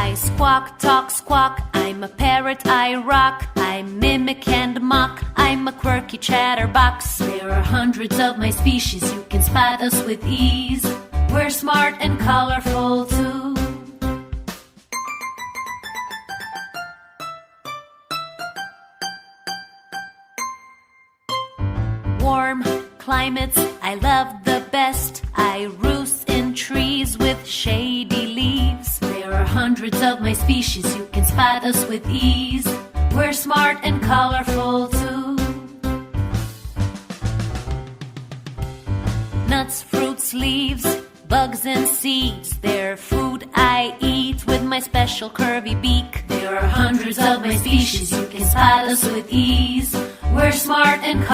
I squawk, talk, squawk. I'm a parrot, I rock. I mimic and mock. I'm a quirky chatterbox. There are hundreds of my species. You can spot us with ease. We're smart and colorful too. Warm climates I love the best. I roost in trees with shady leaves. There are hundreds of my species. You can spot us with ease. We're smart and colorful too. Nuts, fruits, leaves, bugs and seeds. They're food I eat with my special curvy beak. There are hundreds of my species. You can spot us with ease. We're smart and colorful.